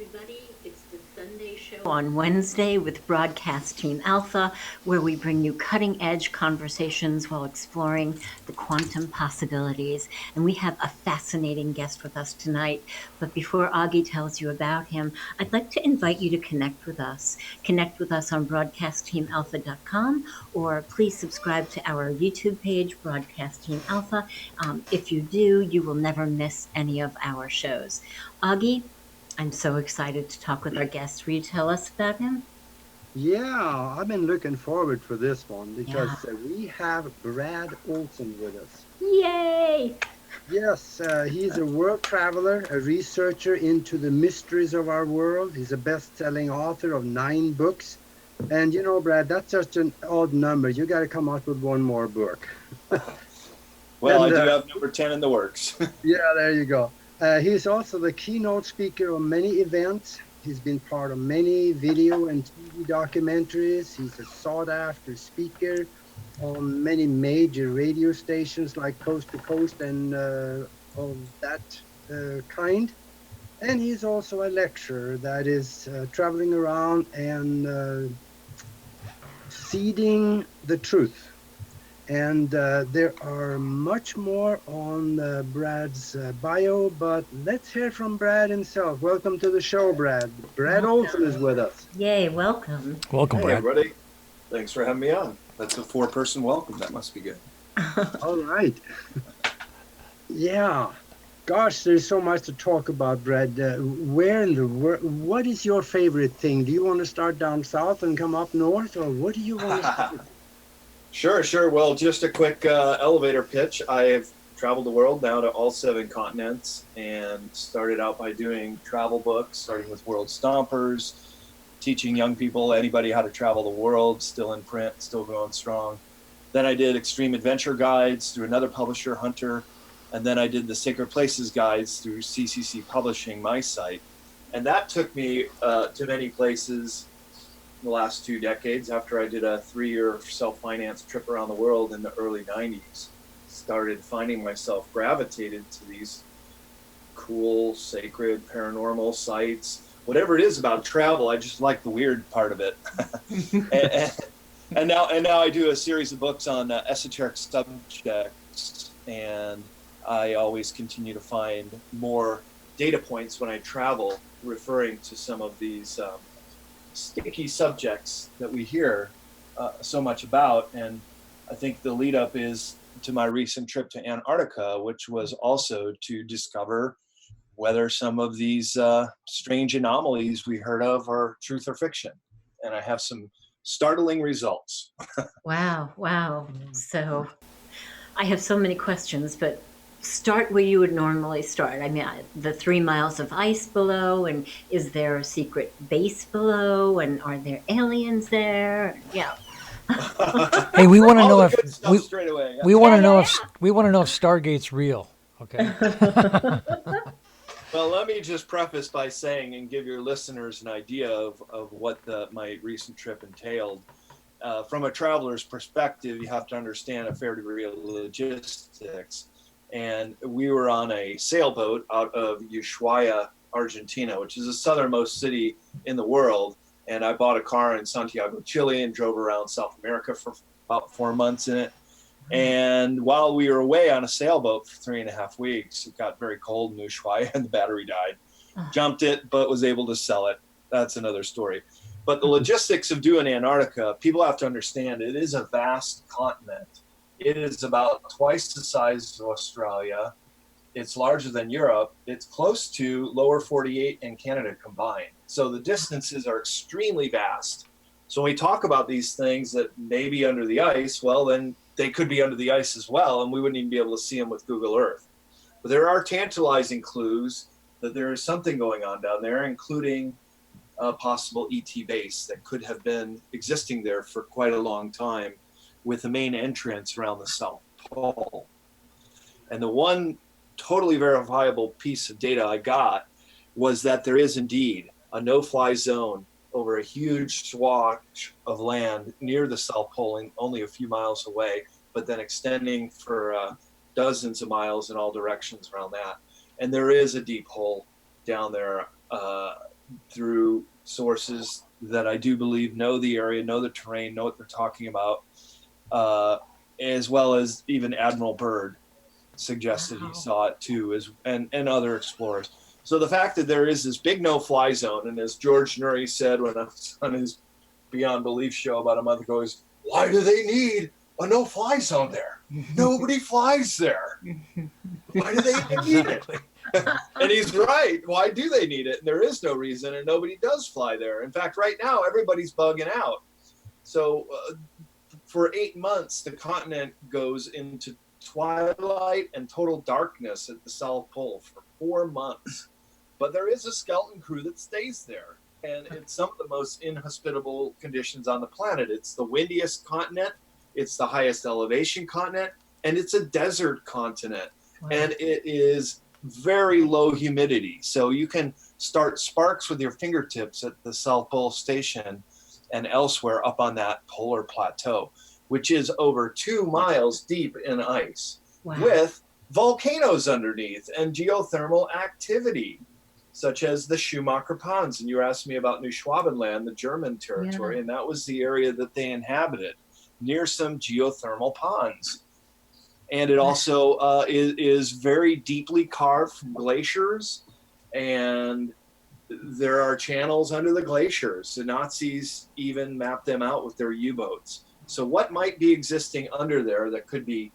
everybody. It's the Sunday show on Wednesday with Broadcast Team Alpha, where we bring you cutting-edge conversations while exploring the quantum possibilities. And we have a fascinating guest with us tonight. But before Augie tells you about him, I'd like to invite you to connect with us. Connect with us on broadcastteamalpha.com, or please subscribe to our YouTube page, Broadcast Team Alpha. If you do, you will never miss any of our shows. Augie, I'm so excited to talk with our guest. Will you tell us about him? Yeah, I've been looking forward for this one Yeah. because we have Brad Olsen with us. Yay! Yes, he's a world traveler, a researcher into the mysteries of our world. He's a best-selling author of 9 books. And you know, Brad, that's such an odd number. You got to come out with one more book. Well, And, I do have number 10 in the works. yeah, there you go. He's also the keynote speaker of many events. He's been part of many video and TV documentaries. He's a sought-after speaker on many major radio stations like Coast to Coast and of that kind. And he's also a lecturer that is traveling around and seeding the truth. And there are much more on Brad's bio, but let's hear from Brad himself. Welcome to the show, Brad. Brad Olsen is with us. Yay, welcome. Welcome, Hey, Brad. everybody. Thanks for having me on. That's a 4-person welcome. That must be good. All right. Yeah. Gosh, there's so much to talk about, Brad. Where in the world, what is your favorite thing? Do you want to start down south and come up north, or what do you want to start with? Sure. Well, just a quick elevator pitch. I have traveled the world now to all 7 continents and started out by doing travel books, starting with World Stompers, teaching young people, anybody how to travel the world, still in print, still going strong. Then I did Extreme Adventure Guides through another publisher, Hunter. And then I did the Sacred Places Guides through CCC Publishing, my site. And that took me to many places the last 2 decades after I did a 3-year self-financed trip around the world in the early 90s. Started finding myself gravitated to these cool, sacred, paranormal sites. Whatever it is about travel, I just like the weird part of it. and now I do a series of books on esoteric subjects, and I always continue to find more data points when I travel referring to some of these sticky subjects that we hear so much about. And I think the lead up is to my recent trip to Antarctica, which was also to discover whether some of these strange anomalies we heard of are truth or fiction. And I have some startling results. Wow. So I have so many questions, but start where you would normally start. I mean, the 3 miles of ice below, and is there a secret base below, and are there aliens there? Yeah. Hey, we want to All know the if good stuff straight away. we want to know if Stargate's real. Okay. Well, let me just preface by saying and give your listeners an idea of what my recent trip entailed. From a traveler's perspective, you have to understand a fair degree of logistics. And we were on a sailboat out of Ushuaia, Argentina, which is the southernmost city in the world. And I bought a car in Santiago, Chile, and drove around South America for about 4 months in it. And while we were away on a sailboat for 3.5 weeks, it got very cold in Ushuaia and the battery died. Jumped it, but was able to sell it. That's another story. But the logistics of doing Antarctica, people have to understand it is a vast continent. It is about twice the size of Australia. It's larger than Europe. It's close to lower 48 and Canada combined. So the distances are extremely vast. So when we talk about these things that may be under the ice, well, then they could be under the ice as well, and we wouldn't even be able to see them with Google Earth. But there are tantalizing clues that there is something going on down there, including a possible ET base that could have been existing there for quite a long time, with the main entrance around the South Pole. And the one totally verifiable piece of data I got was that there is indeed a no-fly zone over a huge swatch of land near the South Pole, only a few miles away, but then extending for dozens of miles in all directions around that. And there is a deep hole down there through sources that I do believe know the area, know the terrain, know what they're talking about, as well as even Admiral Byrd suggested he saw it too, and other explorers. So the fact that there is this big no-fly zone, and as George Nuri said when I was on his Beyond Belief show about a month ago, is why do they need a no-fly zone there? Nobody flies there. Why do they need it? And he's right. Why do they need it? And there is no reason, and nobody does fly there. In fact, right now, everybody's bugging out. So for 8 months, the continent goes into twilight and total darkness at the South Pole for 4 months. But there is a skeleton crew that stays there. And it's some of the most inhospitable conditions on the planet. It's the windiest continent. It's the highest elevation continent. And it's a desert continent. Wow. And it is very low humidity. So you can start sparks with your fingertips at the South Pole Station and elsewhere up on that polar plateau, which is over 2 miles deep in ice. Wow. With volcanoes underneath and geothermal activity, such as the Schumacher Ponds. And you asked me about New Schwabenland, the German territory, yeah. And that was the area that they inhabited, near some geothermal ponds. And it also is very deeply carved from glaciers, and there are channels under the glaciers. The Nazis even mapped them out with their U-boats. So what might be existing under there that could be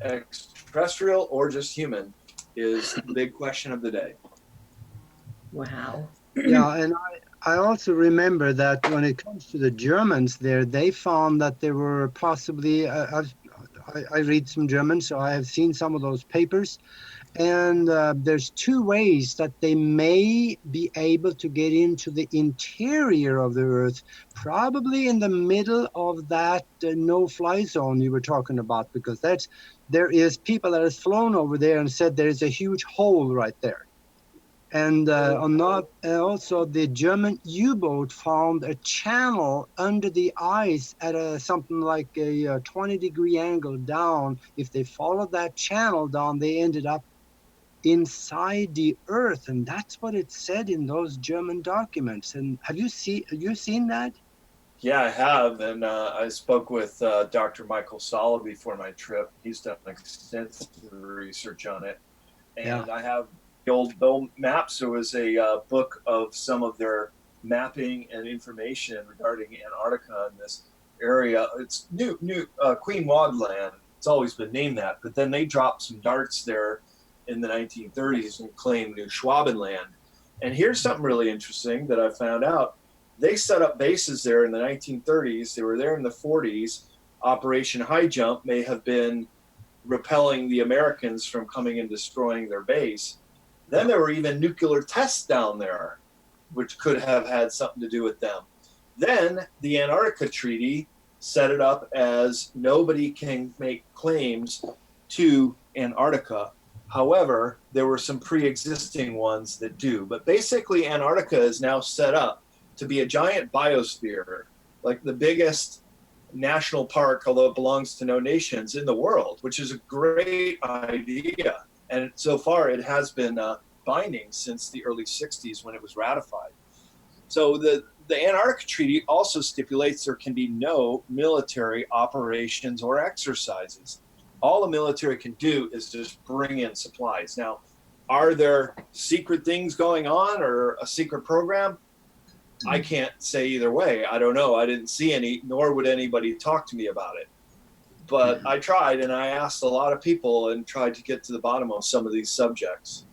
extraterrestrial or just human is the big question of the day. Wow. Yeah, and I also remember that when it comes to the Germans there, they found that there were possibly, I read some German, so I have seen some of those papers, and there's 2 ways that they may be able to get into the interior of the Earth, probably in the middle of that no-fly zone you were talking about, because there is people that has flown over there and said there is a huge hole right there. And also the German U-boat found a channel under the ice at something like a 20-degree angle down. If they followed that channel down, they ended up inside the Earth, and that's what it said in those German documents. And have you seen that? Yeah, I have, and I spoke with Dr. Michael Sala before my trip. He's done extensive research on it, and yeah. I have the old maps. There was a book of some of their mapping and information regarding Antarctica in this area. It's new Queen Maud Land. It's always been named that, but then they dropped some darts there in the 1930s and claimed New Schwabenland. And here's something really interesting that I found out. They set up bases there in the 1930s. They were there in the 40s. Operation High Jump may have been repelling the Americans from coming and destroying their base. Then there were even nuclear tests down there, which could have had something to do with them. Then the Antarctica Treaty set it up as nobody can make claims to Antarctica. However, there were some pre-existing ones that do. But basically, Antarctica is now set up to be a giant biosphere, like the biggest national park, although it belongs to no nations, in the world, which is a great idea. And so far, it has been binding since the early 60s when it was ratified. So the Antarctica Treaty also stipulates there can be no military operations or exercises. All the military can do is just bring in supplies. Now, are there secret things going on or a secret program? I can't say either way. I don't know. I didn't see any, nor would anybody talk to me about it. But I tried, and I asked a lot of people and tried to get to the bottom of some of these subjects.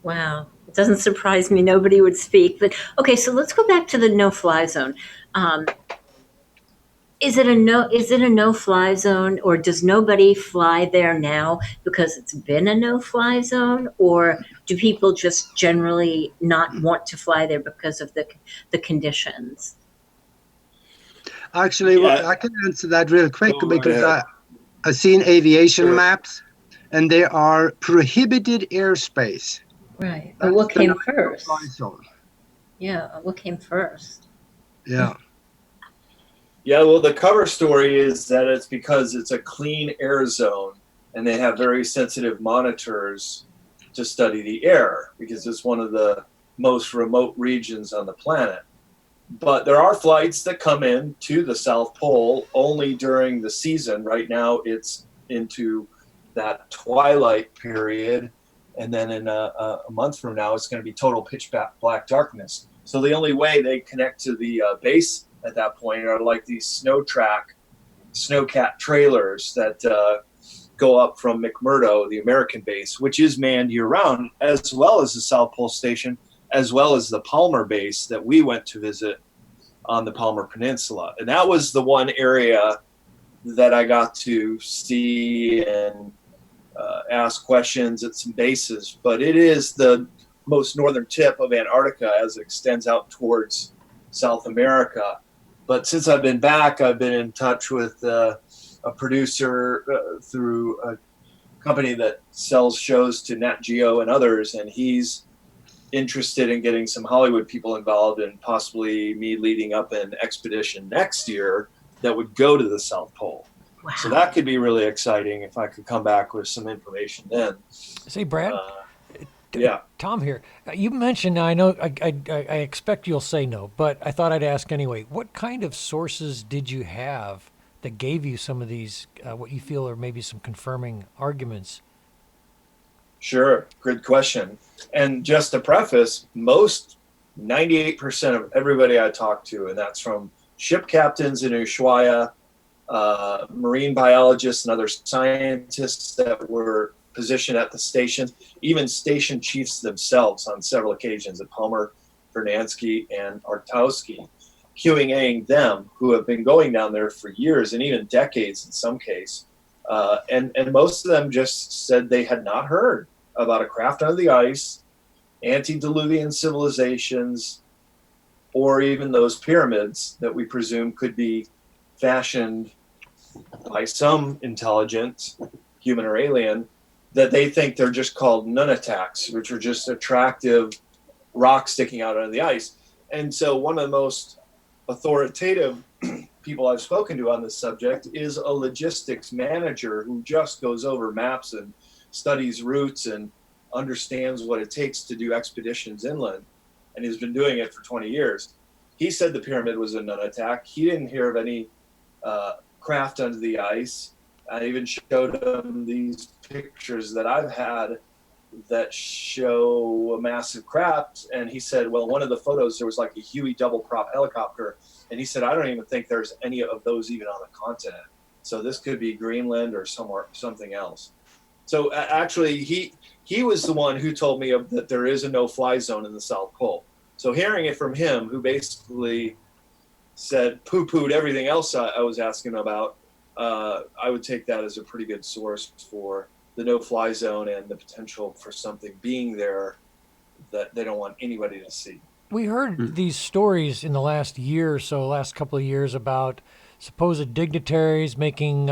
Wow. It doesn't surprise me nobody would speak. But okay, so let's go back to the no-fly zone. Is it a no-fly zone, or does nobody fly there now because it's been a no-fly zone, or do people just generally not want to fly there because of the conditions? Actually, I can answer that real quick because I've seen aviation maps, and there are prohibited airspace. Right. But what came first? Yeah. What came first? Yeah. Yeah, well, the cover story is that it's because it's a clean air zone, and they have very sensitive monitors to study the air, because it's one of the most remote regions on the planet. But there are flights that come in to the South Pole only during the season. Right now it's into that twilight period. And then in a month from now, it's going to be total pitch black darkness. So the only way they connect to the base at that point are like these snowcat trailers that go up from McMurdo, the American base, which is manned year round, as well as the South Pole Station, as well as the Palmer base that we went to visit on the Palmer Peninsula. And that was the one area that I got to see and ask questions at some bases. But it is the most northern tip of Antarctica as it extends out towards South America. But since I've been back, I've been in touch with a producer through a company that sells shows to Nat Geo and others, and he's interested in getting some Hollywood people involved and possibly me leading up an expedition next year that would go to the South Pole. Wow. So that could be really exciting if I could come back with some information then. Say, Brad. Yeah. Tom here. You mentioned, I know, I expect you'll say no, but I thought I'd ask anyway. What kind of sources did you have that gave you some of these, what you feel are maybe some confirming arguments? Sure. Good question. And just to preface, 98% of everybody I talk to, and that's from ship captains in Ushuaia, marine biologists and other scientists that were positioned at the station, even station chiefs themselves on several occasions at Palmer, Vernansky, and Artowski, Q&Aing them, who have been going down there for years and even decades in some case. And most of them just said they had not heard about a craft under the ice, antediluvian civilizations, or even those pyramids that we presume could be fashioned by some intelligent, human or alien, that they think they're just called nunataks, which are just attractive rocks sticking out under the ice. And so one of the most authoritative people I've spoken to on this subject is a logistics manager who just goes over maps and studies routes and understands what it takes to do expeditions inland. And he's been doing it for 20 years. He said the pyramid was a nunatak. He didn't hear of any craft under the ice. I even showed him these pictures that I've had that show a massive craft. And he said, well, one of the photos, there was like a Huey double prop helicopter. And he said, I don't even think there's any of those even on the continent. So this could be Greenland or something else. So actually, he was the one who told me that there is a no-fly zone in the South Pole. So hearing it from him, who basically said, poo-pooed everything else I was asking about, I would take that as a pretty good source for the no-fly zone and the potential for something being there that they don't want anybody to see. We heard these stories in the last year or so, last couple of years, about supposed dignitaries making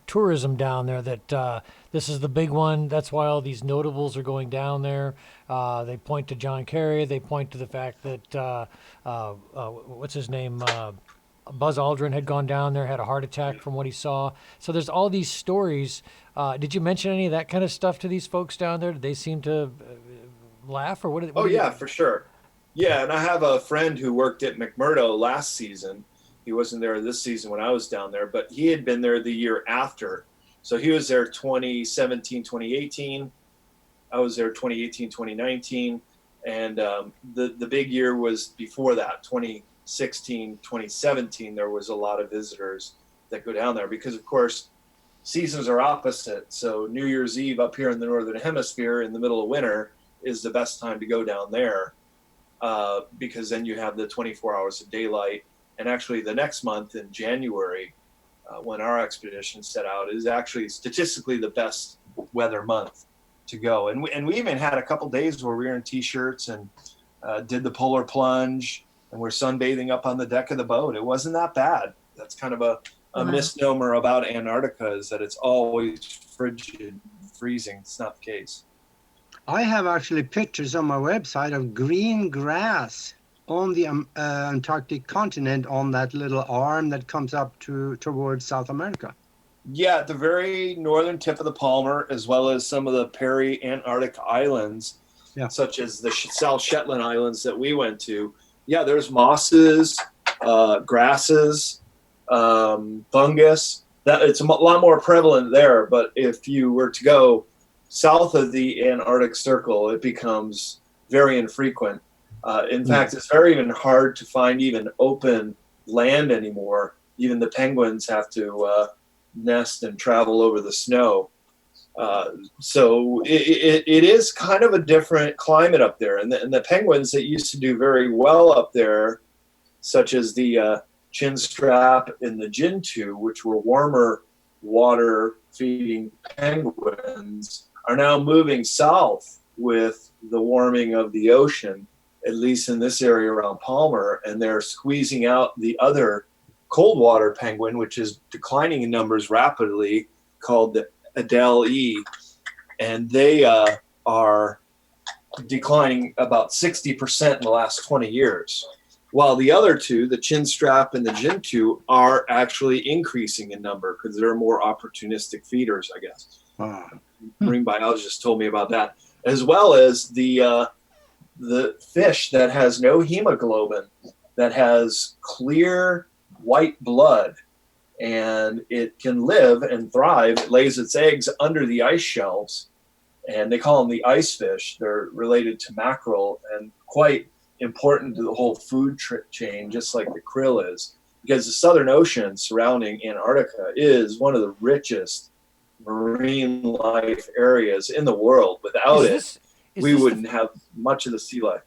tourism down there, that this is the big one. That's why all these notables are going down there. They point to John Kerry. They point to the fact that, what's his name, Buzz Aldrin had gone down there, had a heart attack from what he saw. So there's all these stories. Did you mention any of that kind of stuff to these folks down there? Did they seem to laugh, or what? Yeah, for sure. Yeah, and I have a friend who worked at McMurdo last season. He wasn't there this season when I was down there, but he had been there the year after. So he was there 2017, 2018. I was there 2018, 2019. And the big year was before that, 2016, 2017. There was a lot of visitors that go down there because, of course, seasons are opposite. So New Year's Eve up here in the Northern Hemisphere in the middle of winter is the best time to go down there because then you have the 24 hours of daylight. And actually the next month in January, when our expedition set out, is actually statistically the best weather month to go. And we even had a couple days where we were in t-shirts and did the polar plunge and we're sunbathing up on the deck of the boat. It wasn't that bad. That's kind of a misnomer about Antarctica, is that it's always frigid, freezing. It's not the case. I have actually pictures on my website of green grass on the Antarctic continent, on that little arm that comes up towards South America. Yeah, at the very northern tip of the Palmer, as well as some of the peri-Antarctic islands. such as the South Shetland Islands that we went to. Yeah, there's mosses, grasses, fungus. That it's a lot more prevalent there. But if you were to go south of the Antarctic Circle, it becomes very infrequent. In fact, it's very even hard to find even open land anymore. Even the penguins have to nest and travel over the snow. So it is kind of a different climate up there. And the penguins that used to do very well up there, such as the chinstrap and the gentoo, which were warmer water feeding penguins, are now moving south with the warming of the ocean, at least in this area around Palmer, and they're squeezing out the other cold water penguin, which is declining in numbers rapidly, called the Adelie, and they are declining about 60% in the last 20 years, while the other two, the chinstrap and the gentoo, are actually increasing in number because they're more opportunistic feeders, I guess. Marine biologists told me about that, as well as the fish that has no hemoglobin, that has clear white blood, and it can live and thrive. It lays its eggs under the ice shelves, and they call them the ice fish. They're related to mackerel and quite important to the whole food chain, just like the krill is, because the Southern Ocean surrounding Antarctica is one of the richest marine life areas in the world. Without we wouldn't have much of the sea life.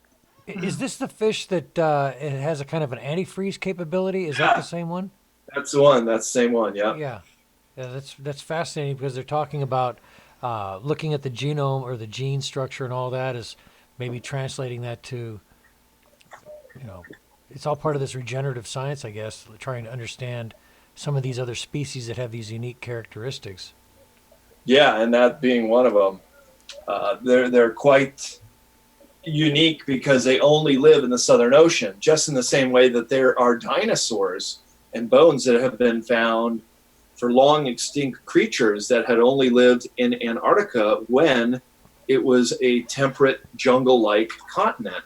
Is this the fish that it has a kind of an antifreeze capability? Is that the same one? That's the one. That's the same one. Yeah. Yeah. That's fascinating because they're talking about looking at the genome or the gene structure and all that, is maybe translating that to, it's all part of this regenerative science, I guess, trying to understand some of these other species that have these unique characteristics. Yeah, and that being one of them. They're quite unique because they only live in the Southern Ocean, just in the same way that there are dinosaurs and bones that have been found for long extinct creatures that had only lived in Antarctica when it was a temperate jungle-like continent.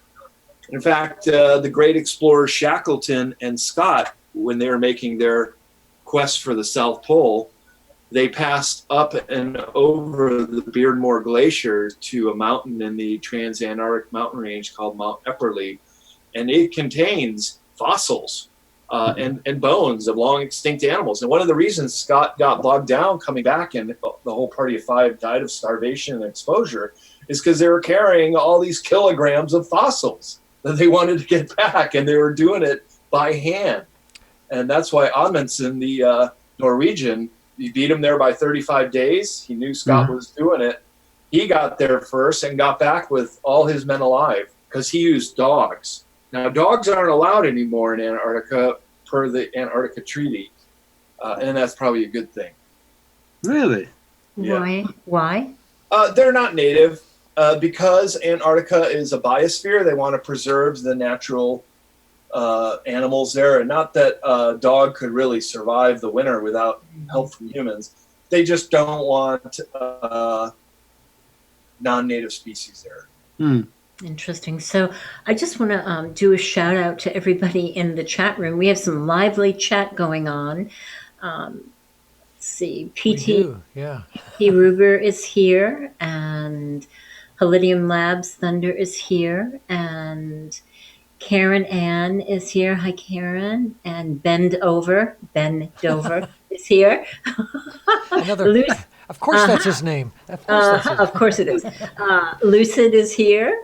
In fact, the great explorers Shackleton and Scott, when they were making their quest for the South Pole, they passed up and over the Beardmore Glacier to a mountain in the Transantarctic mountain range called Mount Epperle, and it contains fossils and bones of long extinct animals. And one of the reasons Scott got bogged down coming back and the whole party of 5 died of starvation and exposure is because they were carrying all these kilograms of fossils that they wanted to get back, and they were doing it by hand. And that's why Amundsen, the Norwegian, he beat him there by 35 days. He knew Scott was doing it. He got there first and got back with all his men alive because he used dogs. Now, dogs aren't allowed anymore in Antarctica per the Antarctica Treaty, and that's probably a good thing. Really? Yeah. Why? They're not native because Antarctica is a biosphere. They want to preserve the natural animals there, and not that a dog could really survive the winter without help from humans. They just don't want non-native species there. Interesting. So I just want to do a shout out to everybody in the chat room. We have some lively chat going on. Let's see, PT Ruber is here, and Palladium Labs Thunder is here, and Karen Ann is here. Hi, Karen. And Ben Dover is here. Of course, that's his name. Of course it is. Lucid is here,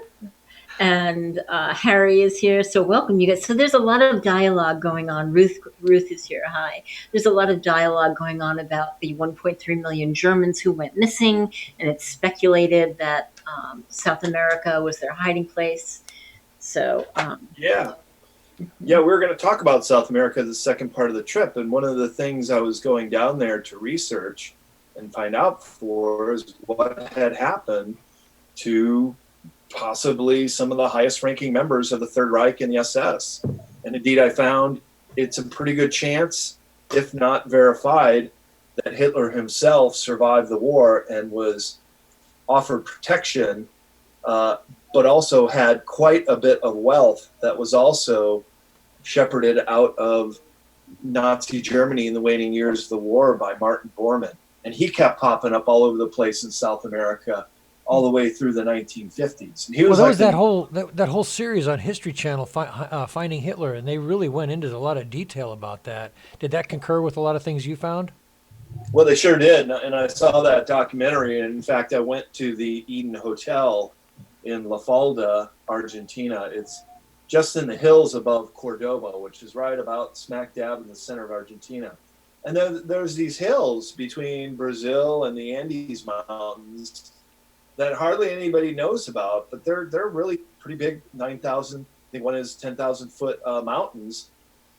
and Harry is here. So welcome, you guys. So there's a lot of dialogue going on. Ruth is here. Hi. There's a lot of dialogue going on about the 1.3 million Germans who went missing, and it's speculated that South America was their hiding place. So we're going to talk about South America the second part of the trip, and one of the things I was going down there to research and find out for is what had happened to possibly some of the highest ranking members of the Third Reich and the SS. And indeed, I found it's a pretty good chance, if not verified, that Hitler himself survived the war and was offered protection but also had quite a bit of wealth that was also shepherded out of Nazi Germany in the waning years of the war by Martin Bormann. And he kept popping up all over the place in South America all the way through the 1950s. And he was Well, there like was that whole series on History Channel, Finding Hitler, and they really went into a lot of detail about that. Did that concur with a lot of things you found? well, they sure did. And I saw that documentary. And in fact, I went to the Eden Hotel in La Falda, Argentina. It's just in the hills above Cordoba, which is right about smack dab in the center of Argentina. And there's these hills between Brazil and the Andes Mountains that hardly anybody knows about, but they're really pretty big, 9,000, I think one is 10,000 foot mountains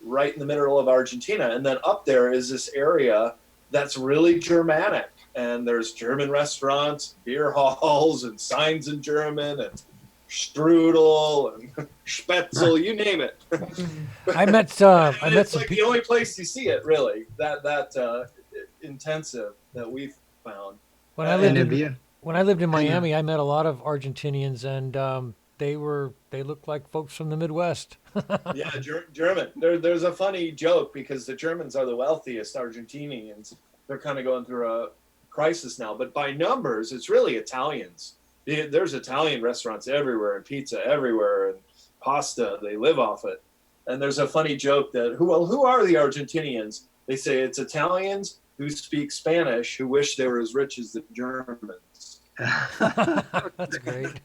right in the middle of Argentina. And then up there is this area that's really Germanic. And there's German restaurants, beer halls, and signs in German, and strudel and Spätzle, you name it. I met it's some like the people. only place you see it, really, that intensive that we've found. When I And lived And a in beer. when I lived in Miami, I met a lot of Argentinians, and they looked like folks from the Midwest. Yeah, German. There's a funny joke because the Germans are the wealthiest Argentinians. They're kind of going through a crisis now, but by numbers, it's really Italians. There's Italian restaurants everywhere and pizza everywhere and pasta. They live off it. And there's a funny joke that who are the Argentinians? They say it's Italians who speak Spanish who wish they were as rich as the Germans. That's great.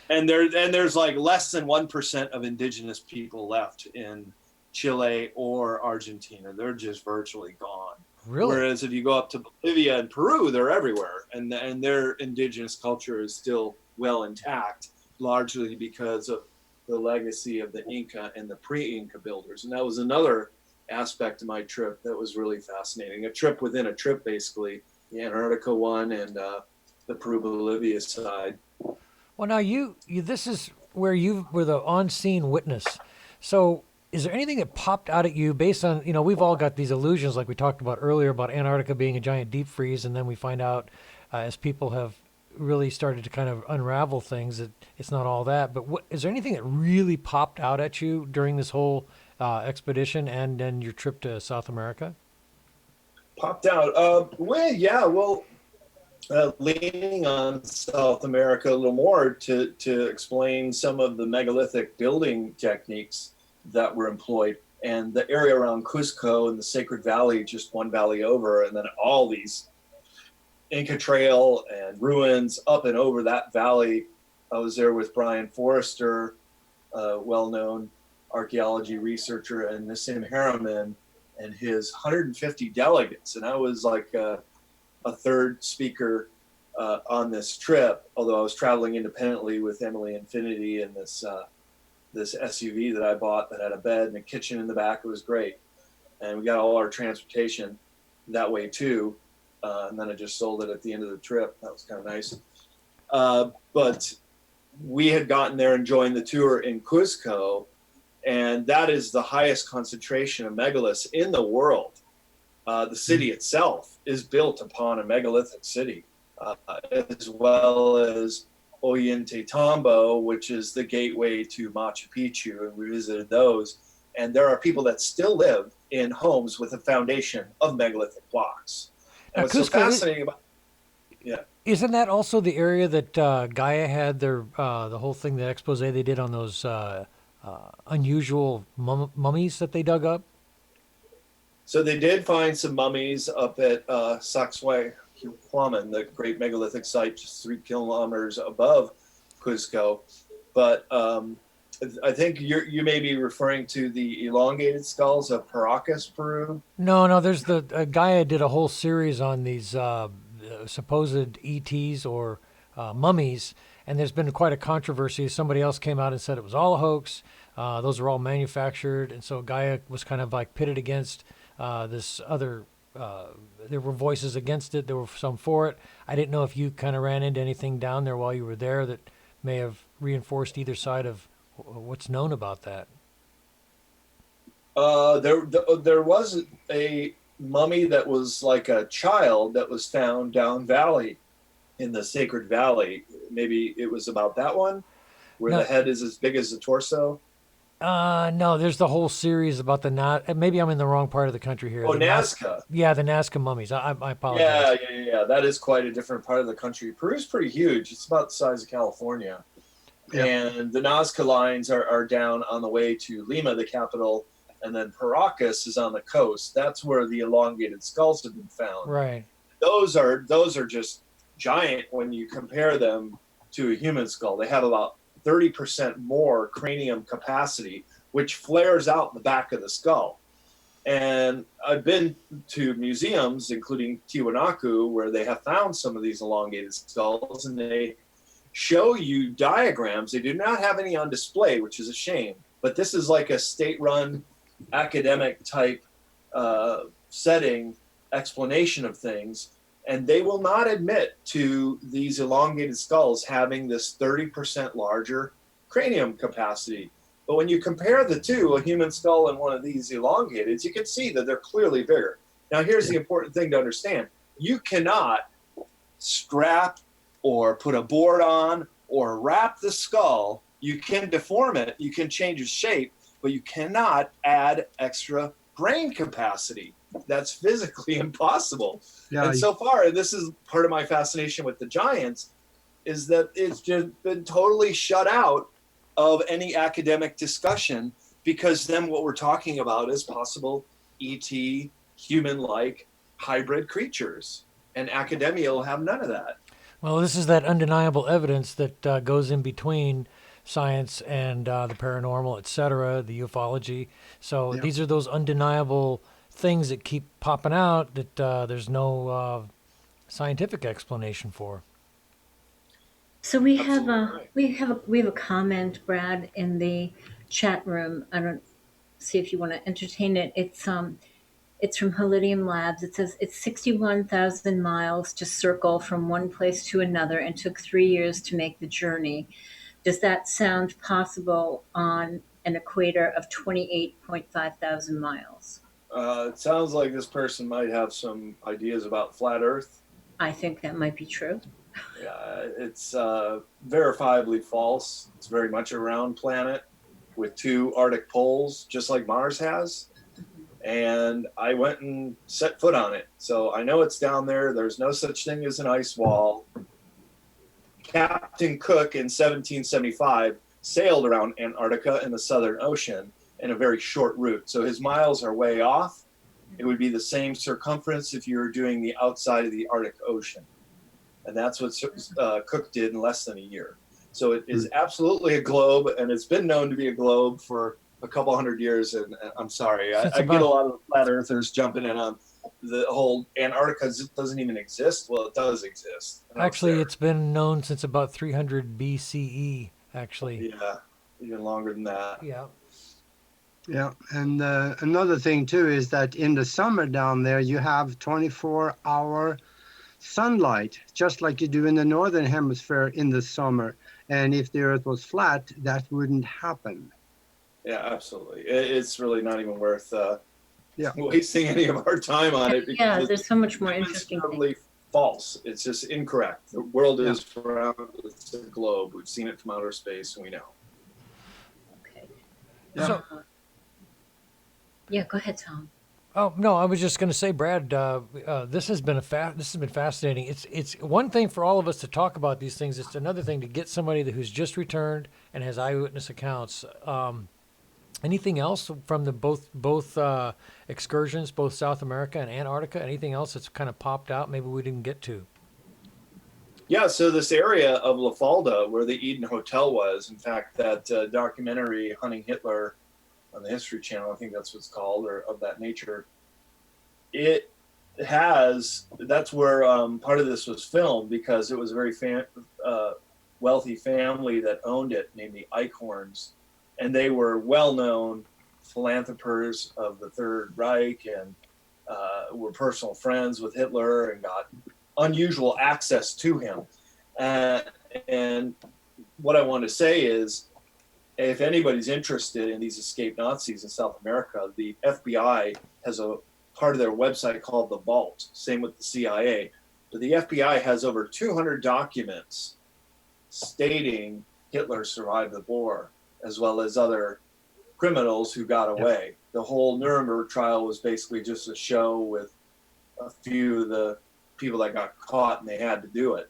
And there's like less than 1% of indigenous people left in Chile or Argentina. They're just virtually gone. Really? Whereas if you go up to Bolivia and Peru, they're everywhere, and their indigenous culture is still well intact, largely because of the legacy of the Inca and the pre-Inca builders. And that was another aspect of my trip that was really fascinating. A trip within a trip, basically, the Antarctica one and the Peru-Bolivia side. Well, now this is where you were the on-scene witness. So, is there anything that popped out at you based on, we've all got these illusions like we talked about earlier about Antarctica being a giant deep freeze, and then we find out as people have really started to kind of unravel things that it's not all that. But is there anything that really popped out at you during this whole expedition and then your trip to South America? Popped out. Leaning on South America a little more to explain some of the megalithic building techniques that were employed, and the area around Cusco and the Sacred Valley, just one valley over, and then all these Inca Trail and ruins up and over that valley. I was there with Brian Forrester, a well-known archaeology researcher, and Nassim Harriman and his 150 delegates. And I was like a third speaker on this trip, although I was traveling independently with Emily Infinity and this SUV that I bought that had a bed and a kitchen in the back. It was great. And we got all our transportation that way too. And then I just sold it at the end of the trip. That was kind of nice. But we had gotten there and joined the tour in Cusco, and that is the highest concentration of megaliths in the world. The city itself is built upon a megalithic city, as well as Ollantaytambo, which is the gateway to Machu Picchu, and we visited those. And there are people that still live in homes with a foundation of megalithic blocks. And what's so fascinating about Isn't that also the area that Gaia had their the whole thing, the expose they did on those unusual mummies that they dug up? So they did find some mummies up at Sacsayhuaman, the great megalithic site just 3 kilometers above Cusco. But I think you may be referring to the elongated skulls of Paracas, Peru. No. There's the Gaia did a whole series on these supposed ETs or mummies, and there's been quite a controversy. Somebody else came out and said it was all a hoax. Those are all manufactured, and so Gaia was kind of like pitted against this other. There were voices against it. There were some for it. I didn't know if you kind of ran into anything down there while you were there that may have reinforced either side of what's known about that. There was a mummy that was like a child that was found down valley in the Sacred Valley. Maybe it was about that one where No. the head is as big as the torso. No, there's the whole series about maybe I'm in the wrong part of the country here. Oh, The Nazca. Yeah, the Nazca mummies. I apologize. Yeah. That is quite a different part of the country. Peru's pretty huge. It's about the size of California. Yeah. And the Nazca lines are down on the way to Lima, the capital, and then Paracas is on the coast. That's where the elongated skulls have been found. Right. Those are just giant when you compare them to a human skull. They have about 30% more cranium capacity, which flares out in the back of the skull. And I've been to museums, including Tiwanaku, where they have found some of these elongated skulls, and they show you diagrams. They do not have any on display, which is a shame. But this is like a state-run academic type setting explanation of things. And they will not admit to these elongated skulls having this 30% larger cranium capacity. But when you compare the two, a human skull and one of these elongateds, you can see that they're clearly bigger. Now, here's the important thing to understand. You cannot strap or put a board on or wrap the skull. You can deform it, you can change its shape, but you cannot add extra brain capacity. That's physically impossible. Yeah, And so far, and this is part of my fascination with the giants, is that it's just been totally shut out of any academic discussion, because then what we're talking about is possible ET, human-like hybrid creatures. And academia will have none of that. Well, this is that undeniable evidence that goes in between science and the paranormal, etc., the ufology. So Yeah. these are those undeniable things that keep popping out that there's no scientific explanation for. So we have Absolutely right. we have a comment, Brad, in the chat room. I don't see if you want to entertain it. It's from Holidium Labs. It says it's 61,000 miles to circle from one place to another and took 3 years to make the journey. Does that sound possible on an equator of 28.5 thousand miles? It sounds like this person might have some ideas about flat Earth. I think that might be true. Yeah, it's verifiably false. It's very much a round planet with two Arctic poles, just like Mars has. And I went and set foot on it. So I know it's down there. There's no such thing as an ice wall. Captain Cook in 1775 sailed around Antarctica in the Southern Ocean in a very short route. So his miles are way off. It would be the same circumference if you were doing the outside of the Arctic Ocean. And that's what Cook did in less than a year. So it is absolutely a globe, and it's been known to be a globe for a couple hundred years. And I'm sorry, I get a lot of flat earthers jumping in on the whole Antarctica doesn't even exist. Well, it does exist. Actually, it's been known since about 300 BCE, actually. Yeah, even longer than that. Yeah. Yeah, and another thing too is that in the summer down there you have 24-hour sunlight, just like you do in the northern hemisphere in the summer. And if the Earth was flat, that wouldn't happen. Yeah, absolutely. It's really not even worth Yeah. wasting any of our time on it. Yeah, there's so much more interesting things. Totally false. It's just incorrect. The world is round. It's a globe. We've seen it from outer space, and we know. Okay. Yeah. So, Yeah, go ahead, Tom. oh no, I was just going to say, Brad, this has been fascinating. It's one thing for all of us to talk about these things. It's another thing to get somebody who's just returned and has eyewitness accounts. Anything else from the both excursions, both South America and Antarctica? Anything else that's kind of popped out? Maybe we didn't get to. Yeah, so this area of La Falda, where the Eden Hotel was, in fact, that documentary Hunting Hitler on the History Channel, I think that's what it's called, or of that nature. It has, that's where part of this was filmed, because it was a very wealthy family that owned it, named the Eichhorns, and they were well-known philanthropers of the Third Reich, and were personal friends with Hitler and got unusual access to him. And what I want to say is, if anybody's interested in these escaped Nazis in South America, the FBI has a part of their website called The Vault. Same with the CIA. but the FBI has over 200 documents stating Hitler survived the war, as well as other criminals who got away. The whole Nuremberg trial was basically just a show with a few of the people that got caught and they had to do it.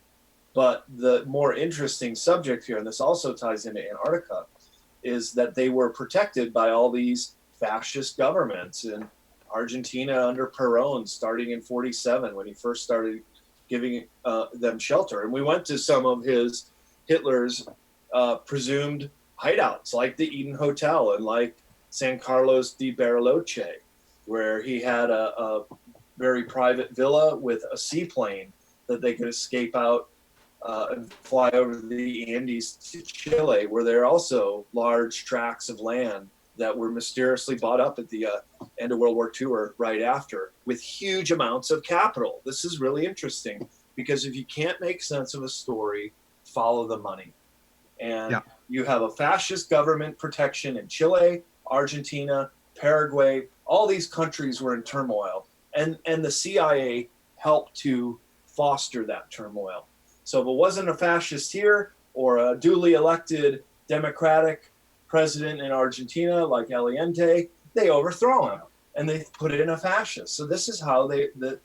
But the more interesting subject here, and this also ties into Antarctica, is that they were protected by all these fascist governments in Argentina under Perón, starting in 47 when he first started giving them shelter. And we went to some of Hitler's presumed hideouts, like the Eden Hotel and like San Carlos de Bariloche, where he had a very private villa with a seaplane that they could escape out and fly over the Andes to Chile, where there are also large tracts of land that were mysteriously bought up at the end of World War II or right after, with huge amounts of capital. This is really interesting, because if you can't make sense of a story, follow the money. And you have a fascist government protection in Chile, Argentina, Paraguay. All these countries were in turmoil, and the CIA helped to foster that turmoil. So if it wasn't a fascist here or a duly elected democratic president in Argentina like Allende, they overthrow him and they put in a fascist. So this is how the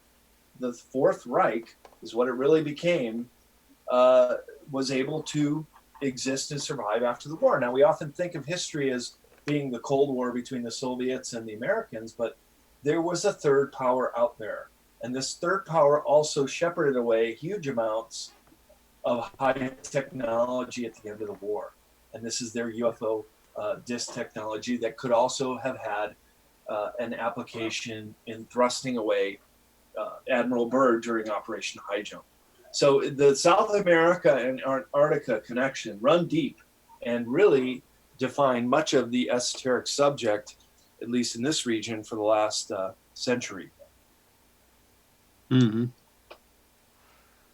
Fourth Reich is what it really became, was able to exist and survive after the war. Now, we often think of history as being the Cold War between the Soviets and the Americans, but there was a third power out there. And this third power also shepherded away huge amounts of high technology at the end of the war. And this is their UFO disc technology that could also have had an application in thrusting away Admiral Byrd during Operation High Jump. So the South America and Antarctica connection run deep and really define much of the esoteric subject, at least in this region, for the last century. Mm-hmm.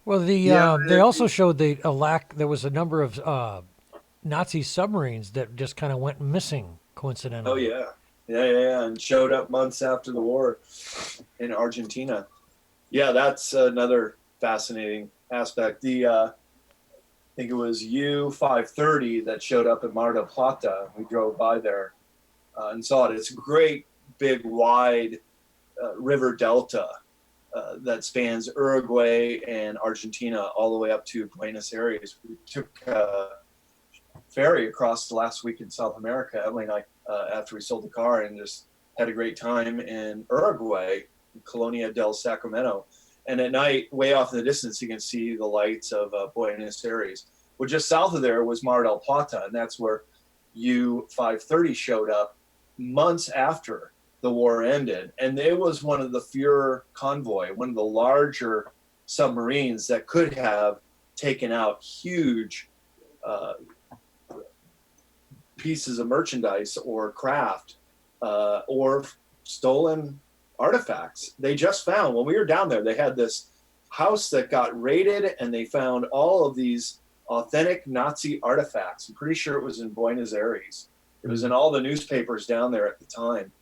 Well, they also showed there was a number of Nazi submarines that just kind of went missing coincidentally. Oh yeah, and showed up months after the war in Argentina. Yeah, that's another fascinating aspect. I think it was U-530 that showed up at Mar del Plata. We drove by there and saw it. It's a great, big, wide river delta that spans Uruguay and Argentina all the way up to Buenos Aires. We took a ferry across the last week in South America, Emily and I, after we sold the car, and just had a great time in Uruguay, Colonia del Sacramento. And at night, way off in the distance, you can see the lights of Buenos Aires. Well, just south of there was Mar del Plata, and that's where U-530 showed up months after the war ended. And it was one of the Fuhrer convoy, one of the larger submarines that could have taken out huge pieces of merchandise or craft or stolen artifacts. They just found, when we were down there, they had this house that got raided and they found all of these authentic Nazi artifacts. I'm pretty sure it was in Buenos Aires. It was in all the newspapers down there at the time.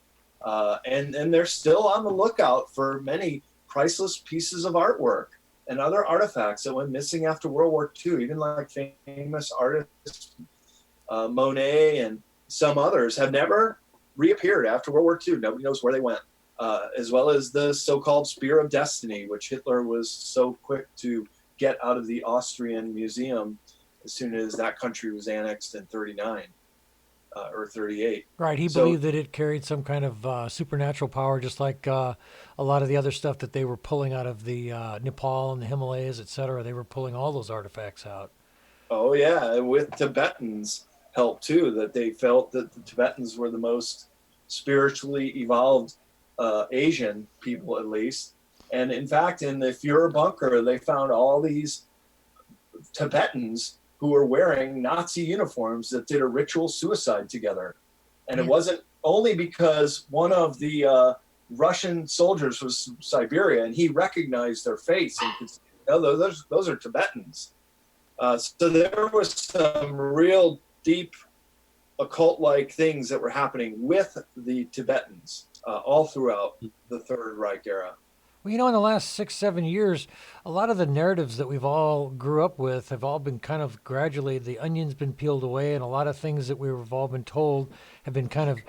And they're still on the lookout for many priceless pieces of artwork and other artifacts that went missing after World War II, even like famous artists, Monet and some others have never reappeared after World War II. Nobody knows where they went. As well as the so-called Spear of Destiny, which Hitler was so quick to get out of the Austrian museum as soon as that country was annexed in 39 or 38. Right, he believed that it carried some kind of supernatural power, just like a lot of the other stuff that they were pulling out of the Nepal and the Himalayas, etc. They were pulling all those artifacts out. Oh yeah, and with Tibetans help too, that they felt that the Tibetans were the most spiritually evolved Asian people, at least. And in fact, in the Fuhrer bunker, they found all these Tibetans who were wearing Nazi uniforms that did a ritual suicide together. And it wasn't only because one of the Russian soldiers was from Siberia and he recognized their face and could say, no, those are Tibetans. So there was some real deep occult-like things that were happening with the Tibetans all throughout the Third Reich era. Well, in the last 6, 7 years, a lot of the narratives that we've all grew up with have all been kind of gradually, the onion's been peeled away, and a lot of things that we've all been told have been kind of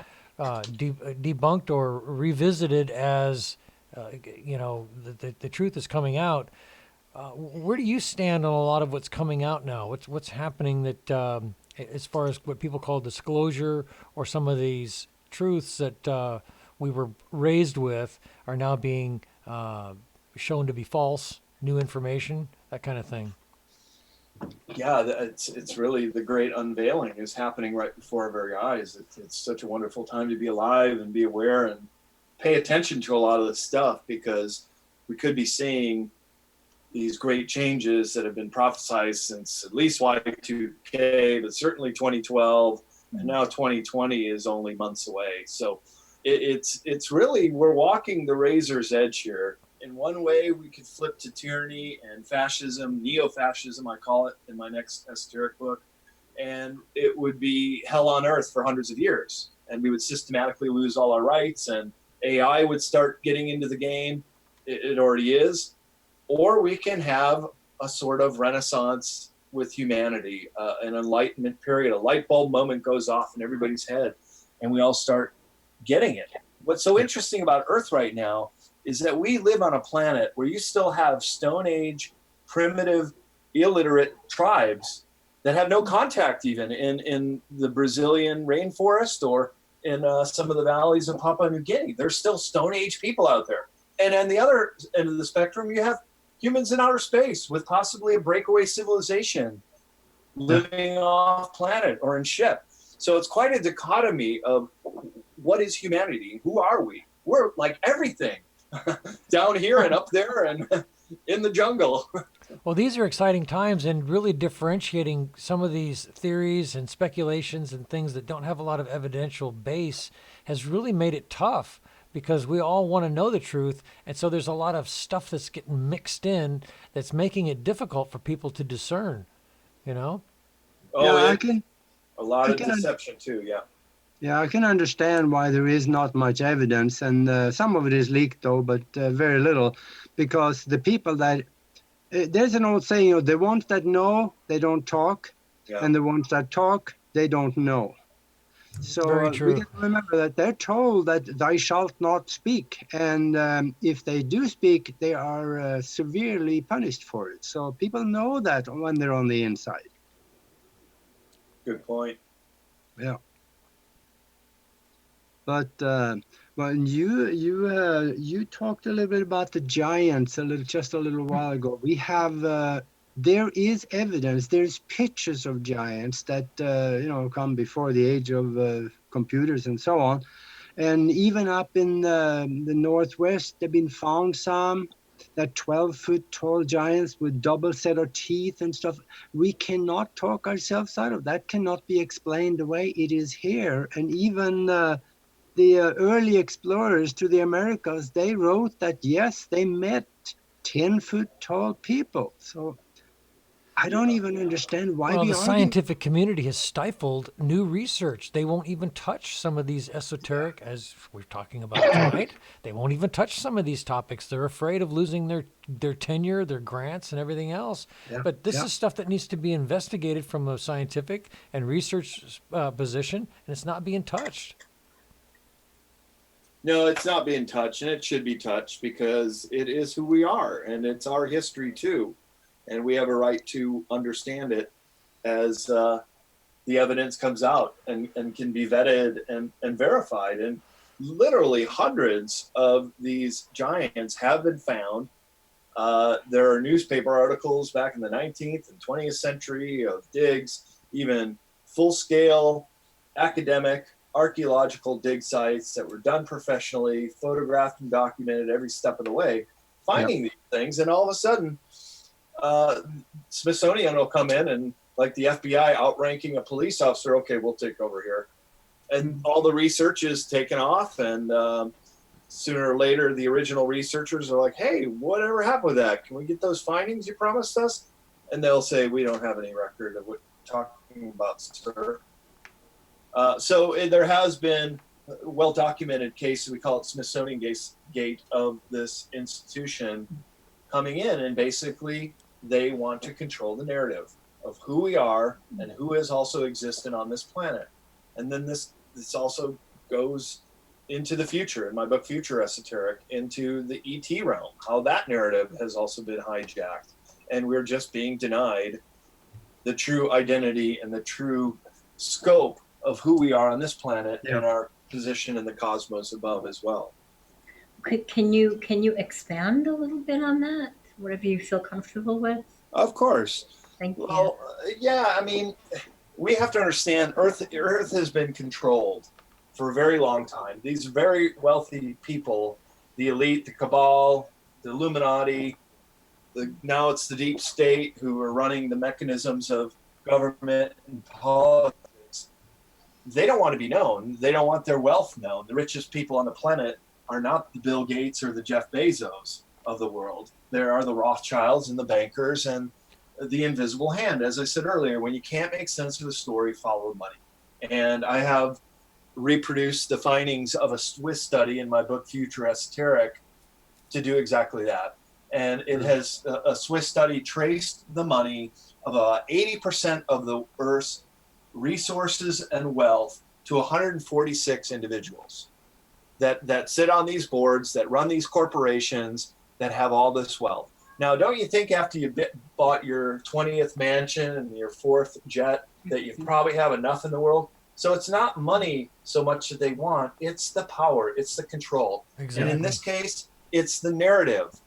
debunked or revisited as, the truth is coming out. Where do you stand on a lot of what's coming out now? What's happening that, as far as what people call disclosure, or some of these truths that we were raised with are now being shown to be false, new information, that kind of thing? Yeah, it's really the great unveiling is happening right before our very eyes. It's such a wonderful time to be alive and be aware and pay attention to a lot of this stuff, because we could be seeing these great changes that have been prophesized since at least Y2K, but certainly 2012, and now 2020 is only months away. So it's really, we're walking the razor's edge here. In one way, we could flip to tyranny and fascism, neo-fascism, I call it in my next esoteric book, and it would be hell on earth for hundreds of years, and we would systematically lose all our rights, and AI would start getting into the game. It already is. Or we can have a sort of renaissance with humanity, an enlightenment period. A light bulb moment goes off in everybody's head, and we all start getting it. What's so interesting about Earth right now is that we live on a planet where you still have Stone Age, primitive, illiterate tribes that have no contact even in the Brazilian rainforest or in some of the valleys of Papua New Guinea. There's still Stone Age people out there. And on the other end of the spectrum, you have humans in outer space with possibly a breakaway civilization living off planet or in ship. So it's quite a dichotomy of what is humanity? Who are we? We're like everything down here and up there and in the jungle. Well, these are exciting times, and really differentiating some of these theories and speculations and things that don't have a lot of evidential base has really made it tough, because we all want to know the truth. And so there's a lot of stuff that's getting mixed in that's making it difficult for people to discern, Oh, Yeah, a lot of deception too, yeah. Yeah, I can understand why there is not much evidence, and some of it is leaked though, but very little, because the people that there's an old saying, the ones that know, they don't talk, Yeah. and the ones that talk, they don't know. So Very we true. got to remember that they're told that thou shalt not speak, and if they do speak, they are severely punished for it. So people know that when they're on the inside. Good point. Yeah. But well, you talked a little bit about the giants just a little while ago. We have there is evidence. There's pictures of giants that come before the age of computers and so on, and even up in the northwest, there've been found some that 12-foot tall giants with double set of teeth and stuff. We cannot talk ourselves out of that. Cannot be explained away. It is here, and even the early explorers to the Americas, they wrote that, yes, they met 10-foot tall people. So I don't even understand why Well, we the argue. scientific community has stifled new research. They won't even touch some of these esoteric, as we're talking about tonight. They won't even touch some of these topics. They're afraid of losing their tenure, their grants, and everything else. Yeah, But this yeah. is stuff that needs to be investigated from a scientific and research position, and it's not being touched. No, it's not being touched, and it should be touched because it is who we are, and it's our history too. And we have a right to understand it as the evidence comes out and can be vetted and verified. And literally hundreds of these giants have been found. There are newspaper articles back in the 19th and 20th century of digs, even full-scale academic archaeological dig sites that were done professionally, photographed and documented every step of the way, finding these things. And all of a sudden, Smithsonian will come in and, like the FBI outranking a police officer, okay, we'll take over here. And all the research is taken off, and sooner or later, the original researchers are like, hey, whatever happened with that? Can we get those findings you promised us? And they'll say, we don't have any record of what you're talking about, sir. So there has been well-documented case, we call it Smithsonian Gate, of this institution coming in, and basically they want to control the narrative of who we are and who is also existent on this planet. And then this also goes into the future, in my book Future Esoteric, into the ET realm, how that narrative has also been hijacked, and we're just being denied the true identity and the true scope of who we are on this planet and our position in the cosmos above as well. Can you expand a little bit on that? Whatever you feel comfortable with. Of course. Thank you. Well, yeah, I mean, we have to understand Earth has been controlled for a very long time. These very wealthy people, the elite, the cabal, the Illuminati, now it's the deep state who are running the mechanisms of government and politics. They don't want to be known. They don't want their wealth known. The richest people on the planet are not the Bill Gates or the Jeff Bezos of the world. There are the Rothschilds and the bankers and the invisible hand. As I said earlier, when you can't make sense of the story, follow money. And I have reproduced the findings of a Swiss study in my book, Future Esoteric, to do exactly that. And it has, a Swiss study traced the money of 80% of the Earth's resources and wealth to 146 individuals that sit on these boards, that run these corporations, that have all this wealth. Now, don't you think after you bought your 20th mansion and your 4th jet that you probably have enough in the world? So it's not money so much that they want, it's the power, it's the control. Exactly. And in this case, it's the narrative.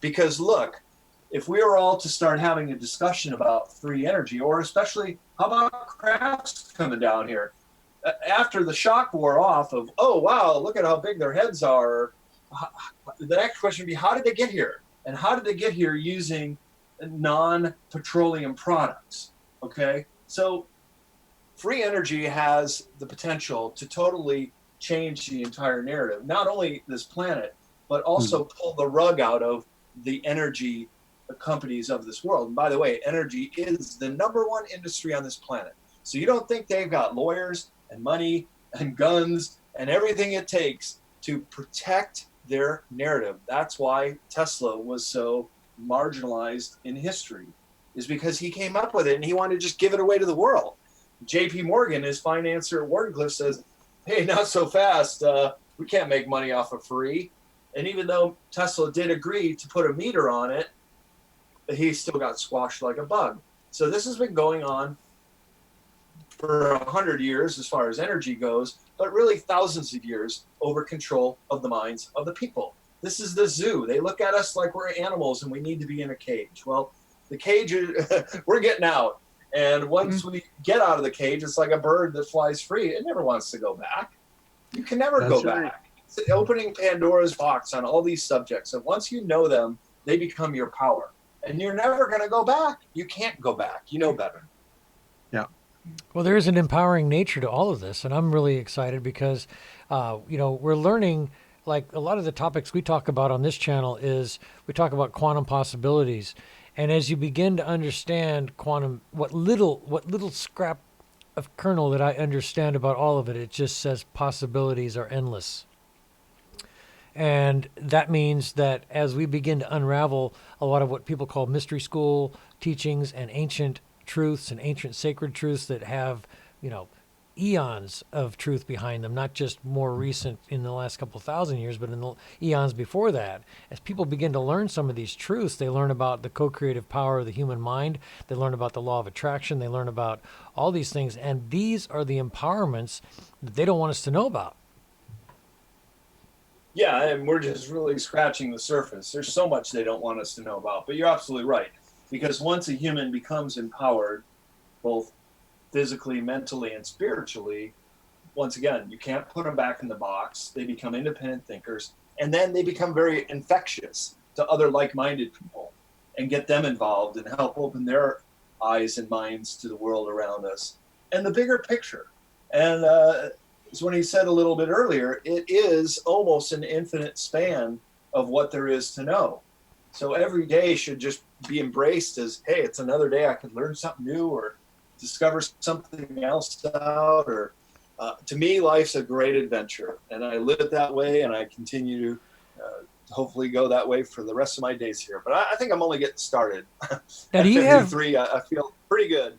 Because look, if we were all to start having a discussion about free energy, or especially how about crafts coming down here, after the shock wore off of, oh, wow, look at how big their heads are, the next question would be, how did they get here? And how did they get here using non-petroleum products? Okay, so free energy has the potential to totally change the entire narrative, not only this planet, but also pull the rug out of the energy companies of this world. And by the way, energy is the #1 industry on this planet. So you don't think they've got lawyers and money and guns and everything it takes to protect their narrative. That's why Tesla was so marginalized in history, is because he came up with it and he wanted to just give it away to the world. JP Morgan, his financier at Wardenclyffe, says, hey, not so fast. We can't make money off of free. And even though Tesla did agree to put a meter on it, he still got squashed like a bug. So this has been going on for 100 years as far as energy goes, but really thousands of years over control of the minds of the people. This is the zoo. They look at us like we're animals and we need to be in a cage. Well, the cage, we're getting out. And once we get out of the cage, it's like a bird that flies free. It never wants to go back. You can never go back. It's opening Pandora's box on all these subjects. And once you know them, they become your power. And you're never going to go back. You can't go back. You know better. Yeah. Well, there is an empowering nature to all of this, and I'm really excited because, we're learning. Like a lot of the topics we talk about on this channel is we talk about quantum possibilities, and as you begin to understand quantum, what little scrap of kernel that I understand about all of it, it just says possibilities are endless. And that means that as we begin to unravel a lot of what people call mystery school teachings and ancient truths and ancient sacred truths that have, eons of truth behind them, not just more recent in the last couple thousand years, but in the eons before that. As people begin to learn some of these truths, they learn about the co-creative power of the human mind. They learn about the law of attraction. They learn about all these things. And these are the empowerments that they don't want us to know about. Yeah, and we're just really scratching the surface. There's so much they don't want us to know about. But you're absolutely right. Because once a human becomes empowered, both physically, mentally, and spiritually, once again, you can't put them back in the box. They become independent thinkers. And then they become very infectious to other like-minded people and get them involved and help open their eyes and minds to the world around us and the bigger picture. And as when he said a little bit earlier, it is almost an infinite span of what there is to know. So every day should just be embraced as, hey, it's another day I could learn something new or discover something else out or to me, life's a great adventure, and I live it that way, and I continue to hopefully go that way for the rest of my days here. But I think I'm only getting started. Now, At do you have 53, I feel pretty good.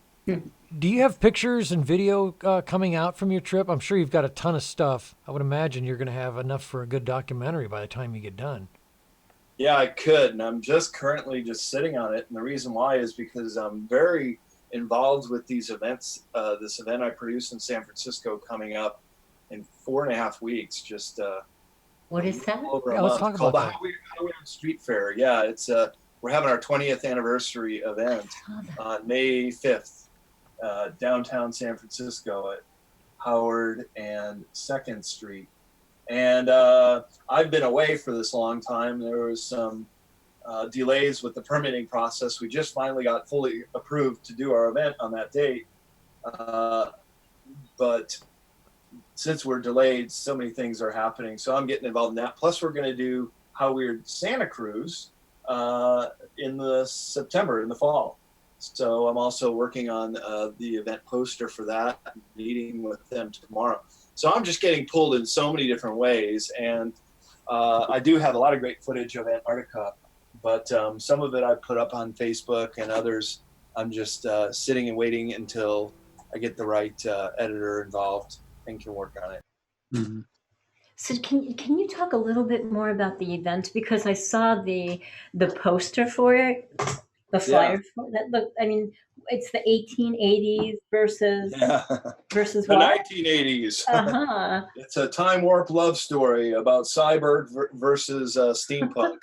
do you have pictures and video coming out from your trip? I'm sure you've got a ton of stuff. I would imagine you're going to have enough for a good documentary by the time you get done. Yeah, I could, and I'm just currently just sitting on it. And the reason why is because I'm very involved with these events. This event I produced in San Francisco coming up in 4.5 weeks. Just What is that? over a Yeah, let's month, talk called about the Weird Street Faire. Yeah, it's we're having our 20th anniversary event on May 5th, downtown San Francisco at Howard and 2nd Street. And I've been away for this long time. There was some delays with the permitting process. We just finally got fully approved to do our event on that date. But since we're delayed, so many things are happening. So I'm getting involved in that. Plus, we're going to do How Weird Santa Cruz in the September, in the fall. So I'm also working on the event poster for that, meeting with them tomorrow. So I'm just getting pulled in so many different ways. And I do have a lot of great footage of Antarctica, but some of it I put up on Facebook, and others I'm just sitting and waiting until I get the right editor involved and can work on it. Mm-hmm. So can you talk a little bit more about the event? Because I saw the poster for it, the flyer for that. Look, I mean, it's the 1880s versus The what? 1980s. Uh-huh. It's a time warp love story about cyborg versus steampunk.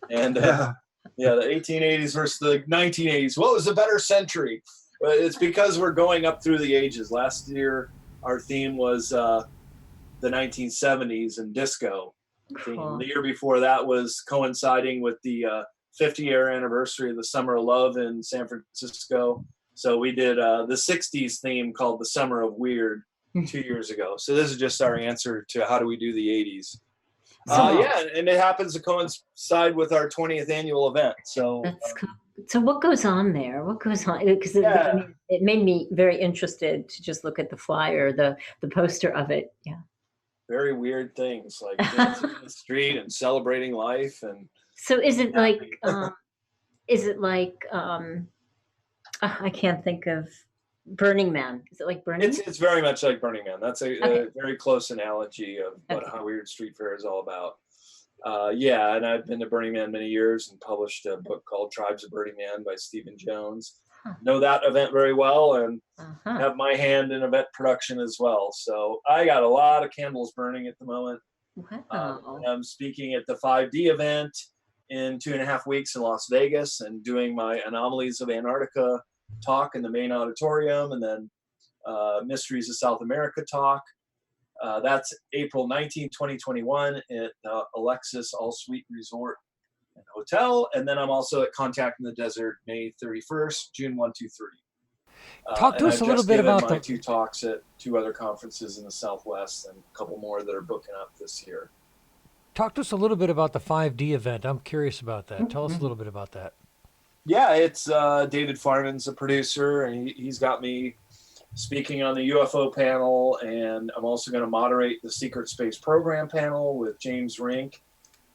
And the 1880s versus the 1980s. What was a better century? Well, it's because we're going up through the ages. Last year, our theme was the 1970s and disco theme. Cool. The year before that was coinciding with the 50-year anniversary of the Summer of Love in San Francisco. So we did the 60s theme called the Summer of Weird 2 years ago. So this is just our answer to how do we do the 80s. And it happens to coincide with our 20th annual event. So That's cool. So what goes on there? What goes on? Because I mean, it made me very interested to just look at the flyer, the poster of it. Yeah. Very weird things like dancing in the street and celebrating life. And So is it like I can't think of Burning Man. Is it like Burning Man? it's very much like Burning Man. That's a very close analogy of what Okay. How Weird Street Faire is all about. And I've been to Burning Man many years and published a book called Tribes of Burning Man by Stephen Jones. Huh. Know that event very well, and Uh-huh. have my hand in event production as well. So I got a lot of candles burning at the moment. Wow. And I'm speaking at the 5D event in 2.5 weeks in Las Vegas and doing my Anomalies of Antarctica talk in the main auditorium, and then Mysteries of South America talk. That's April 19, 2021 at the Alexis All Suite Resort and Hotel. And then I'm also at Contact in the Desert May 31st, June 1, 2, 3. Talk to us a little bit about my 2 talks at 2 other conferences in the Southwest and a couple more that are booking up this year. Talk to us a little bit about the 5D event. I'm curious about that. Tell us a little bit about that. Yeah, it's David Farman's a producer, and he's got me speaking on the UFO panel, and I'm also going to moderate the Secret Space Program panel with James Rink,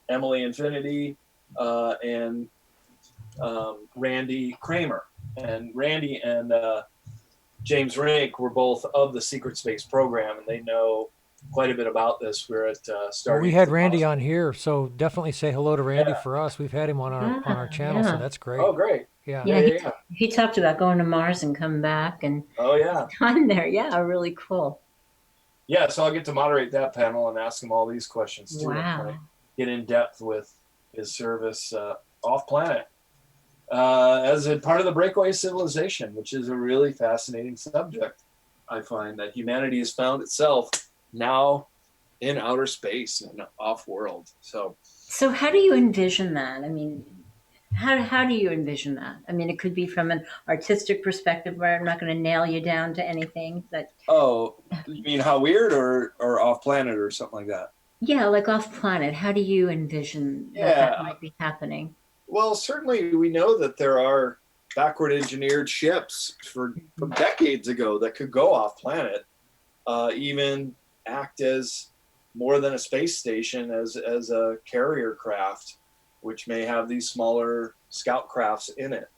Emily Infinity, and Randy Kramer. And Randy and James Rink were both of the Secret Space Program, and they know quite a bit about this. We're at starting. We had Randy on here, so definitely say hello to Randy for us. We've had him on our channel, so that's great. Oh, great. Yeah. He talked about going to Mars and coming back and time there. Yeah, really cool. Yeah, so I'll get to moderate that panel and ask him all these questions too. Wow. Get in depth with his service off planet as a part of the breakaway civilization, which is a really fascinating subject. I find that humanity has found itself now in outer space and off world. So how do you envision that? I mean, how do you envision that? I mean, it could be from an artistic perspective where I'm not going to nail you down to anything. But you mean How Weird or off planet or something like that? Yeah, like off planet. How do you envision that might be happening? Well, certainly we know that there are backward engineered ships from decades ago that could go off planet. even act as more than a space station, as a carrier craft, which may have these smaller scout crafts in it.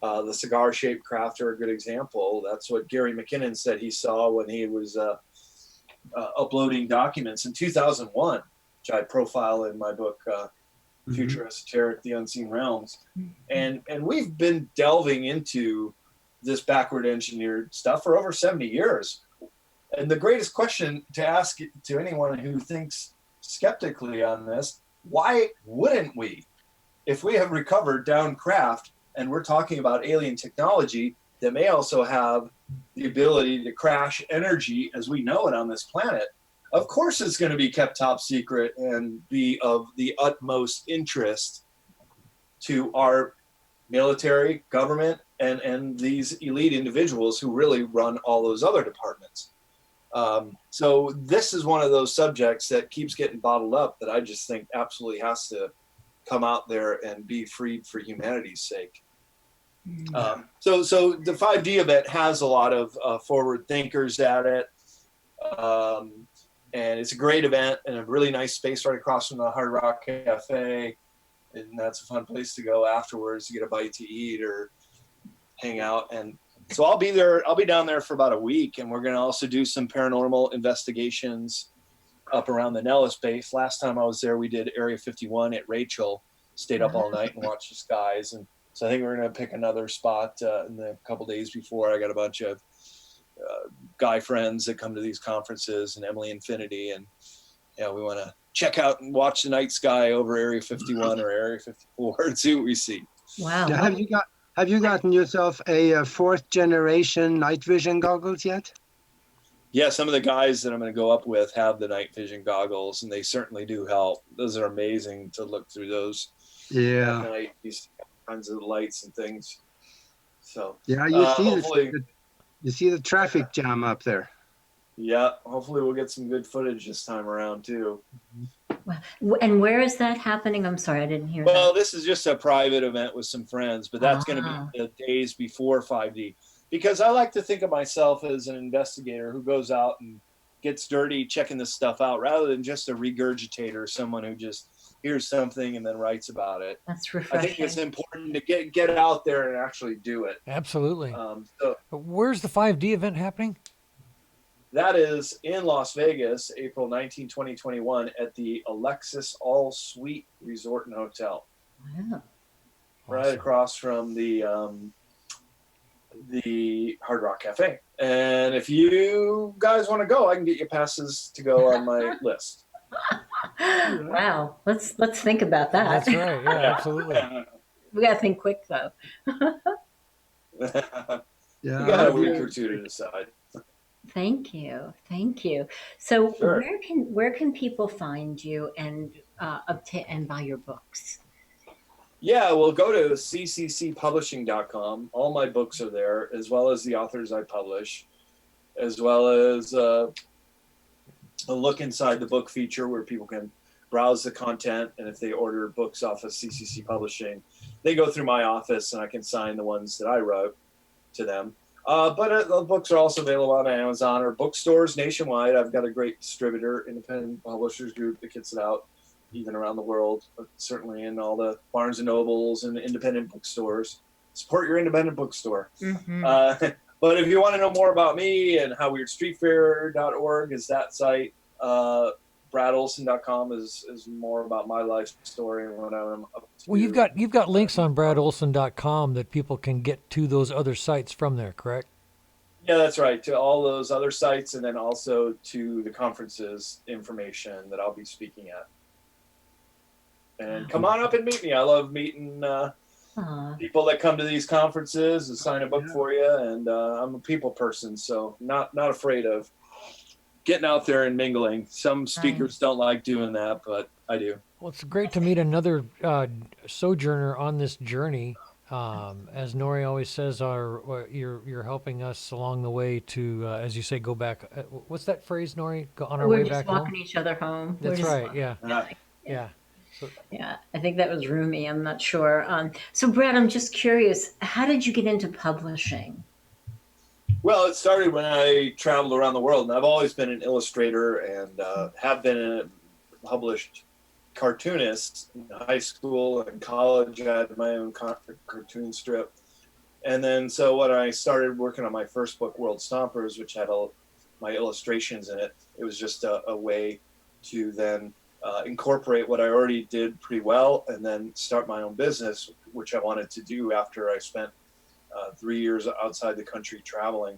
The cigar-shaped craft are a good example. That's what Gary McKinnon said he saw when he was uploading documents in 2001, which I profile in my book, Future Esoteric, The Unseen Realms. And we've been delving into this backward engineered stuff for over 70 years. And the greatest question to ask to anyone who thinks skeptically on this, why wouldn't we? If we have recovered down craft and we're talking about alien technology that may also have the ability to crash energy as we know it on this planet, of course it's going to be kept top secret and be of the utmost interest to our military, government, and these elite individuals who really run all those other departments. So this is one of those subjects that keeps getting bottled up that I just think absolutely has to come out there and be freed for humanity's sake. So the 5D event has a lot of forward thinkers at it. And it's a great event and a really nice space right across from the Hard Rock Cafe. And that's a fun place to go afterwards to get a bite to eat or hang out. And so I'll be there. I'll be down there for about a week. And we're going to also do some paranormal investigations up around the Nellis base. Last time I was there, we did Area 51 at Rachel, stayed up all night and watched the skies. And so I think we're going to pick another spot in the couple days before. I got a bunch of guy friends that come to these conferences, and Emily Infinity, and we want to check out and watch the night sky over Area 51 or Area 54 and see what we see. Wow. Now, have you gotten yourself a fourth generation night vision goggles yet? Yeah, some of the guys that I'm going to go up with have the night vision goggles, and they certainly do help. Those are amazing to look through those. Yeah. At night, you see all kinds of lights and things. So yeah, you see the traffic jam up there. Yeah, hopefully we'll get some good footage this time around too. And where is that happening? I'm sorry, I didn't hear Well, that. this is just a private event with some friends, but that's going to be the days before 5D. Because I like to think of myself as an investigator who goes out and gets dirty checking this stuff out, rather than just a regurgitator, someone who just hears something and then writes about it. That's refreshing. I think it's important to get out there and actually do it. Absolutely. So where's the 5D event happening? that is in Las Vegas, April 19, 2021, at the Alexis All Suite Resort and Hotel. Wow. Right Awesome. across from the Hard Rock Cafe. And if you guys want to go, I can get you passes to go on my list. Wow. Let's think about that. That's right. Yeah, absolutely. We got to think quick though. You Yeah. got a week or two to decide. Thank you. Thank you. So Sure. where can people find you and obtain and buy your books? Yeah, well, go to cccpublishing.com. All my books are there, as well as the authors I publish, as well as a look inside the book feature where people can browse the content. And if they order books off of CCC Publishing, they go through my office and I can sign the ones that I wrote to them. But the books are also available on Amazon or bookstores nationwide. I've got a great distributor, independent publishers group that gets it out even around the world, but certainly in all the Barnes and Nobles and independent bookstores. Support your independent bookstore. Mm-hmm. But if you want to know more about me and how weirdstreetfaire.org is that site, bradolsen.com is more about my life story and what I'm up to. Well, you've got links on bradolsen.com that people can get to those other sites from there, correct? Yeah, that's right. To all those other sites, and then also to the conferences information that I'll be speaking at. And come on up and meet me. I love meeting people that come to these conferences and sign a book for you. And I'm a people person, so not afraid of getting out there and mingling. Some speakers don't like doing that, but I do. Well, it's great to meet another sojourner on this journey. As Nori always says, you're helping us along the way to, as you say, go back. What's that phrase, Nori? Go on our way back home. We're just walking each other home. That's right. Yeah. Yeah. So, yeah, I think that was Rumi. I'm not sure. So, Brad, I'm just curious. How did you get into publishing? Well, it started when I traveled around the world, and I've always been an illustrator and have been a published cartoonist in high school and college. I had my own cartoon strip. And then so when I started working on my first book, World Stompers, which had all my illustrations in it, it was just a way to then incorporate what I already did pretty well and then start my own business, which I wanted to do after I spent 3 years outside the country traveling.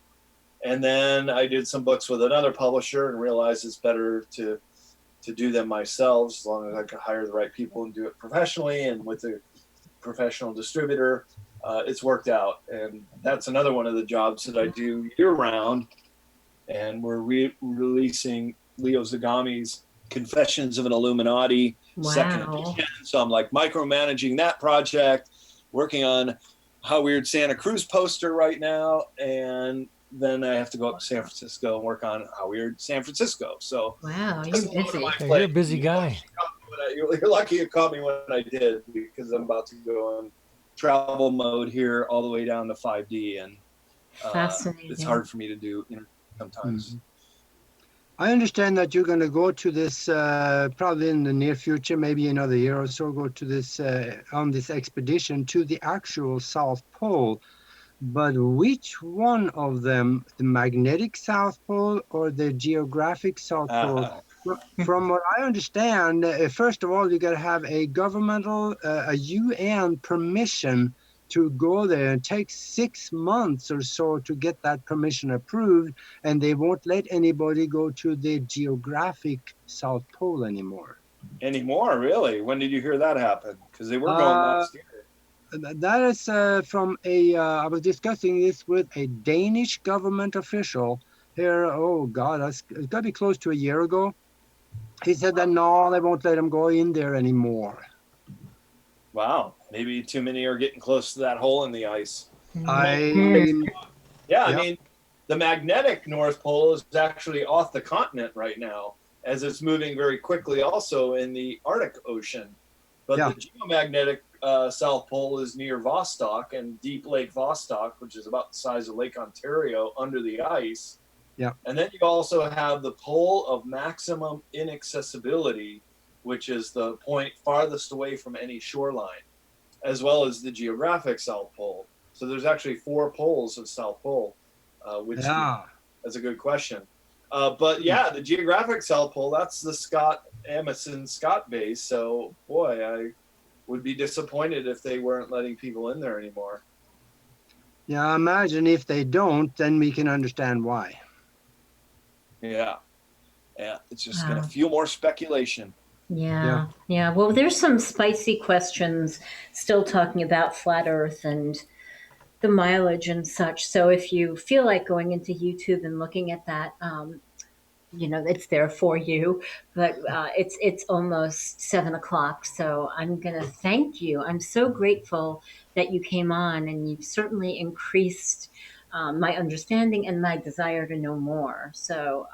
And then I did some books with another publisher and realized it's better to do them myself, as long as I can hire the right people and do it professionally and with a professional distributor. It's worked out. And that's another one of the jobs that I do year round. And we're releasing Leo Zagami's Confessions of an Illuminati second edition. So I'm like micromanaging that project, working on How Weird Santa Cruz poster right now, and then I have to go up to San Francisco and work on How Weird San Francisco. So wow, you're busy. You're a busy guy. You're lucky you caught me when I did, because I'm about to go in travel mode here all the way down to 5D, and Fascinating. it's hard for me to do sometimes. Mm-hmm. I understand that you're going to go to this probably in the near future, maybe another year or so, go to this on this expedition to the actual South Pole. But which one of them, the magnetic South Pole or the geographic South Pole? From what I understand, first of all, you got to have a governmental, a UN permission to go there. It takes 6 months or so to get that permission approved, and they won't let anybody go to the geographic South Pole anymore. Anymore, really? When did you hear that happen? Because they were going last year. That is from I was discussing this with a Danish government official here. Oh God, it's got to be close to a year ago. He said that no, they won't let him go in there anymore. Wow, maybe too many are getting close to that hole in the ice. I mean, the magnetic North Pole is actually off the continent right now, as it's moving very quickly also in the Arctic Ocean. But the geomagnetic South Pole is near Vostok and Deep Lake Vostok, which is about the size of Lake Ontario under the ice. Yeah. And then you also have the pole of maximum inaccessibility, which is the point farthest away from any shoreline, as well as the geographic South Pole. So there's actually 4 poles of South Pole, which that's a good question. But yeah, the geographic South Pole, that's the Amundsen Scott base. So boy, I would be disappointed if they weren't letting people in there anymore. Yeah, I imagine if they don't, then we can understand why. Yeah. It's just going to fuel more speculation. Yeah. Well, there's some spicy questions still talking about flat Earth and the mileage and such. So if you feel like going into YouTube and looking at that, it's there for you. But it's almost 7 o'clock, so I'm going to thank you. I'm so grateful that you came on, and you've certainly increased my understanding and my desire to know more. So,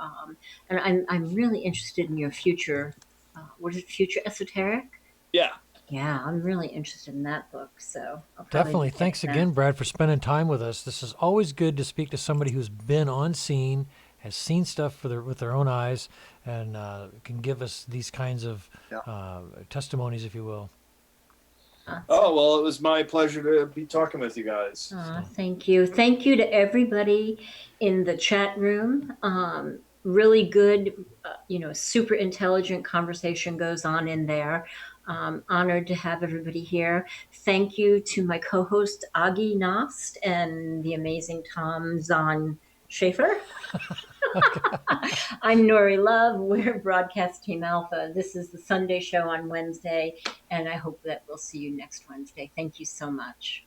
and I'm really interested in your future. What is it, Future Esoteric? Yeah. Yeah, I'm really interested in that book. So definitely. Thanks again, Brad, for spending time with us. This is always good to speak to somebody who's been on scene, has seen stuff with their own eyes, and can give us these kinds of testimonies, if you will. Oh, well, it was my pleasure to be talking with you guys. Thank you. Thank you to everybody in the chat room. Really good, super intelligent conversation goes on in there. Honored to have everybody here. Thank you to my co-host, Agi Nost, and the amazing Tom Zahn Schaefer. I'm Nori Love. We're Broadcast Team Alpha. This is the Sunday show on Wednesday, and I hope that we'll see you next Wednesday. Thank you so much.